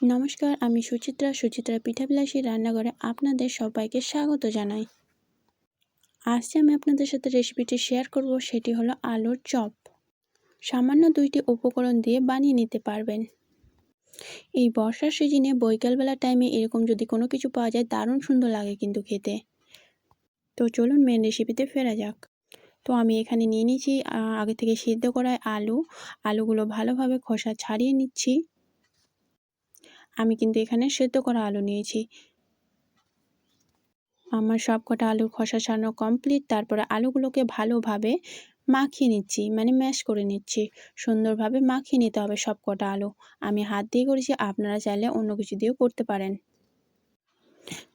নমস্কার, আমি সুচিত্রা পিঠাবিলাসী রান্নাঘরে আপনাদের সবাইকে স্বাগত জানাই। আজকে আমি আপনাদের সাথে রেসিপিটি শেয়ার করব, সেটি হলো আলুর চপ। সামান্য 2টি উপকরণ দিয়ে বানিয়ে নিতে পারবেন। এই বর্ষার সিজনে বৈকালবেলা টাইমে এরকম যদি কোনো কিছু পাওয়া যায় দারুণ সুন্দর লাগে কিন্তু খেতে। তো চলুন মেন রেসিপিতে ফেরা যাক। তো আমি এখানে নিয়ে নিয়েছি আগে থেকে সিদ্ধ করা আলুগুলো ভালোভাবে খোসা ছাড়িয়ে নিচ্ছি। আমি কিন্তু এখানে সেদ্ধ করা আলু নিয়েছি। আমার সবকটা আলুর খোসা ছাড়ানো কমপ্লিট। তারপরে আলুগুলোকে ভালোভাবে মাখিয়ে নিচ্ছি, মানে ম্যাশ করে নিচ্ছি। সুন্দরভাবে মাখিয়ে নিতে হবে সবকটা আলু। আমি হাত দিয়ে করেছি, আপনারা চাইলে অন্য কিছু দিয়েও করতে পারেন।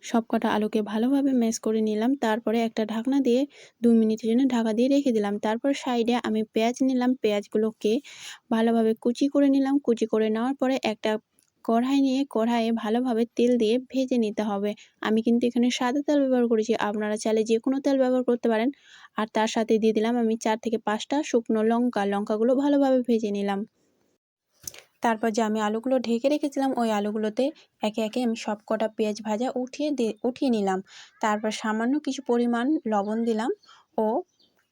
সবকটা আলুকে ভালোভাবে ম্যাশ করে নিলাম। তারপরে একটা ঢাকনা দিয়ে 2 মিনিটের জন্য ঢাকা দিয়ে রেখে দিলাম। তারপর সাইডে আমি পেঁয়াজ নিলাম। পেঁয়াজগুলোকে ভালোভাবে কুচি করে নিলাম। কুচি করে নেওয়ার পরে একটা কড়াইয়ে ভালোভাবে তেল দিয়ে ভেজে নিতে হবে। আমি কিন্তু এখানে সাদা তেল ব্যবহার করেছি, আপনারা চাইলে যে কোনো তেল ব্যবহার করতে পারেন। আর তার সাথে দিয়ে দিলাম আমি 4 থেকে 5টা শুকনো লঙ্কা। লঙ্কাগুলো ভালোভাবে ভেজে নিলাম। তারপর যে আমি আলুগুলো ঢেকে রেখেছিলাম, ওই আলুগুলোতে একে একে আমি সবকটা পেঁয়াজ ভাজা উঠিয়ে নিলাম। তারপর সামান্য কিছু পরিমাণ লবণ দিলাম ও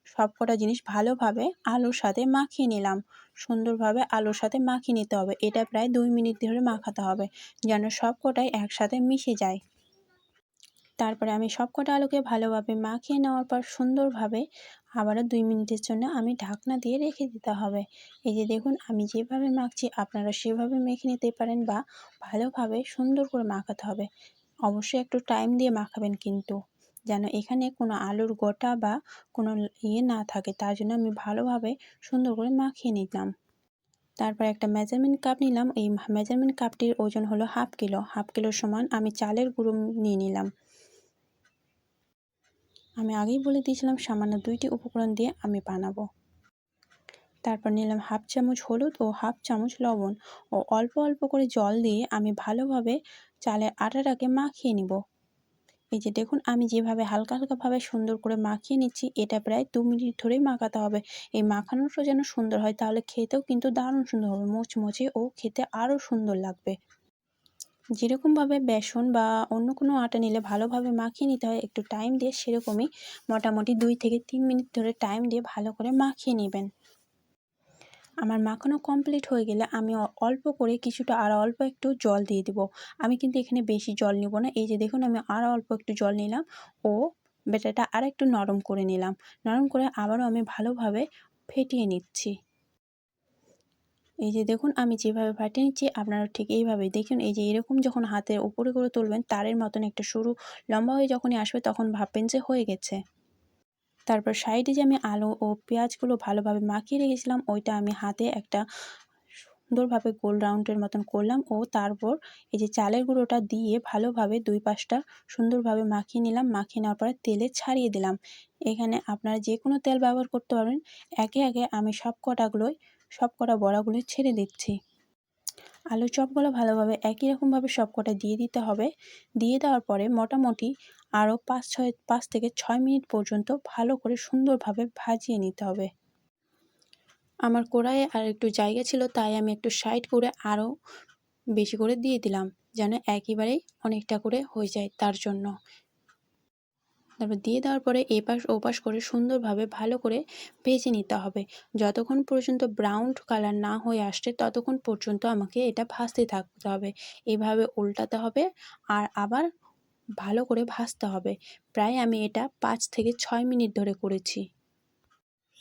সবকটা জিনিস ভালোভাবে আলুর সাথে মাখিয়ে নিলাম। সুন্দরভাবে আলুর সাথে মাখিয়ে নিতে হবে। এটা প্রায় 2 মিনিট ধরে মাখাতে হবে, যেন সবকটাই একসাথে মিশে যায়। তারপরে আমি সবকটা আলুকে ভালোভাবে মাখিয়ে নেওয়ার পর সুন্দরভাবে আবারও 2 মিনিটের জন্য আমি ঢাকনা দিয়ে রেখে দিতে হবে। এই যে দেখুন, আমি যেভাবে মাখছি আপনারা সেভাবে মেখে নিতে পারেন, বা ভালোভাবে সুন্দর করে মাখাতে হবে। অবশ্যই একটু টাইম দিয়ে মাখাবেন কিন্তু, যেন এখানে কোনো আলুর গোটা বা কোনো না থাকে। তার জন্য আমি ভালোভাবে সুন্দর করে মাখিয়ে নিলাম। তারপর একটা মেজারমেন্ট কাপ নিলাম। এই মেজারমেন্ট কাপটির ওজন হলো হাফ কিলো। হাফ কিলোর সমান আমি চালের গুঁড়ো নিয়ে নিলাম। আমি আগেই বলে দিয়েছিলাম সামান্য 2টি উপকরণ দিয়ে আমি বানাবো। তারপর নিলাম হাফ চামচ হলুদ ও হাফ চামচ লবণ ও অল্প অল্প করে জল দিয়ে আমি ভালোভাবে চালের আটাটাকে মাখিয়ে নিব। এই যে দেখুন, আমি যেভাবে হালকা হালকাভাবে সুন্দর করে মাখিয়ে নিচ্ছি, এটা প্রায় 2 মিনিট ধরেই মাখাতে হবে। এই মাখানোটা যেন সুন্দর হয়, তাহলে খেতেও কিন্তু দারুণ সুন্দর হবে, মুচমুচে ও খেতে আরও সুন্দর লাগবে। যেরকমভাবে বেসন বা অন্য কোনো আটা নিলে ভালোভাবে মাখিয়ে নিতে হয় একটু টাইম দিয়ে, সেরকমই মোটামুটি 2 থেকে 3 মিনিট ধরে টাইম দিয়ে ভালো করে মাখিয়ে নেবেন। আমার মাখানো কমপ্লিট হয়ে গেলে আমি অল্প করে অল্প একটু জল দিয়ে দেব। আমি কিন্তু এখানে বেশি জল নিব না। এই যে দেখুন, আমি আরও অল্প একটু জল নিলাম ও ব্যাটারটা আরেকটু নরম করে নিলাম। নরম করে আবারও আমি ভালোভাবে ফেটিয়ে নিচ্ছি। এই যে দেখুন, আমি যেভাবে ফাটিয়ে নিচ্ছি আপনারা ঠিক এইভাবেই দেখুন। এই যে এরকম যখন হাতের উপরে করে তুলবেন, তারের মতন একটা সরু লম্বা হয়ে যখনই আসবে, তখন ভাববেন যে হয়ে গেছে। তারপর সাইডে যে আমি আলু ও পেঁয়াজগুলো ভালোভাবে মাখিয়ে রেখেছিলাম, ওইটা আমি হাতে একটা সুন্দরভাবে গোল রাউন্ডের মতন করলাম ও তারপর এই যে চালের গুঁড়োটা দিয়ে ভালোভাবে 2 পাশটা সুন্দরভাবে মাখিয়ে নিলাম। মাখিয়ে নেওয়ার পরে তেলে ছাড়িয়ে দিলাম। এখানে আপনারা যে কোনো তেল ব্যবহার করতে পারবেন। একে একে আমি সবকটা বড়াগুলো ছেড়ে দিচ্ছি। আলুর চপগুলো ভালোভাবে একই রকমভাবে সবকটা দিয়ে দিতে হবে। দিয়ে দেওয়ার পরে মোটামুটি আরও 5 থেকে 6 মিনিট পর্যন্ত ভালো করে সুন্দরভাবে ভাজিয়ে নিতে হবে। আমার কড়াইয়ে আর একটু জায়গা ছিল, তাই আমি একটু সাইড করে আরও বেশি করে দিয়ে দিলাম, যেন একেবারেই অনেকটা করে হয়ে যায় তার জন্য। তারপর দিয়ে দেওয়ার পরে এপাশ ওপাশ করে সুন্দরভাবে ভালো করে ভেজে নিতে হবে। যতক্ষণ পর্যন্ত ব্রাউন কালার না হয়ে আসছে ততক্ষণ পর্যন্ত আমাকে এটা ভাজতে থাকতে হবে। এভাবে উল্টাতে হবে আর আবার ভালো করে ভাজতে হবে। প্রায় আমি এটা 5 থেকে 6 মিনিট ধরে করেছি।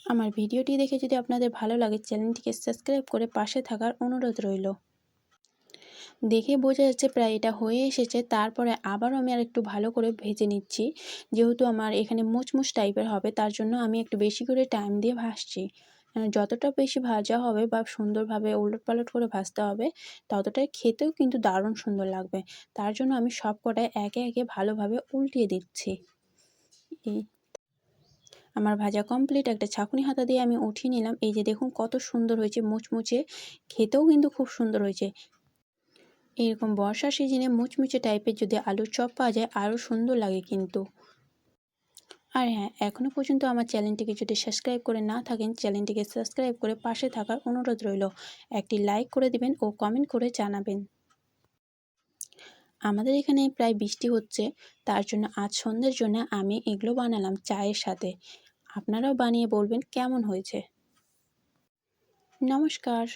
আমার ভিডিওটি দেখে যদি আপনাদের ভালো লাগে, চ্যানেলটিকে সাবস্ক্রাইব করে পাশে থাকার অনুরোধ রইল। দেখে বোঝা যাচ্ছে প্রায় এটা হয়ে এসেছে। তারপরে আবারও আমি আরেকটু ভালো করে ভেজে নিচ্ছি। যেহেতু আমার এখানে মুচমুচ টাইপের হবে, তার জন্য আমি একটু বেশি করে টাইম দিয়ে ভাজছি। যতটা বেশি ভাজা হবে বা সুন্দরভাবে ওলটপালট করে ভাজতে হবে, ততটাই খেতেও কিন্তু দারুণ সুন্দর লাগবে। তার জন্য আমি সবকটাই একে একে ভালোভাবে উল্টিয়ে দিচ্ছি। এই আমার ভাজা কমপ্লিট। একটা ছাঁকুনি হাতা দিয়ে আমি উঠিয়ে নিলাম। এই যে দেখুন কত সুন্দর হয়েছে, মুচমুচে, খেতেও কিন্তু খুব সুন্দর হয়েছে। এরকম বর্ষার সিজনে মুচমুচে টাইপের যদি আলুর চপ পাওয়া যায়, আরও সুন্দর লাগে কিন্তু। আর হ্যাঁ, এখনও পর্যন্ত আমার চ্যানেলটিকে যদি সাবস্ক্রাইব করে না থাকেন, চ্যানেলটিকে সাবস্ক্রাইব করে পাশে থাকার অনুরোধ রইল। একটি লাইক করে দিবেন ও কমেন্ট করে জানাবেন। আমাদের এখানে প্রায় বৃষ্টি হচ্ছে, তার জন্য আজ সন্ধ্যের জন্য আমি এগুলো বানালাম চায়ের সাথে। আপনারাও বানিয়ে বলবেন কেমন হয়েছে। নমস্কার।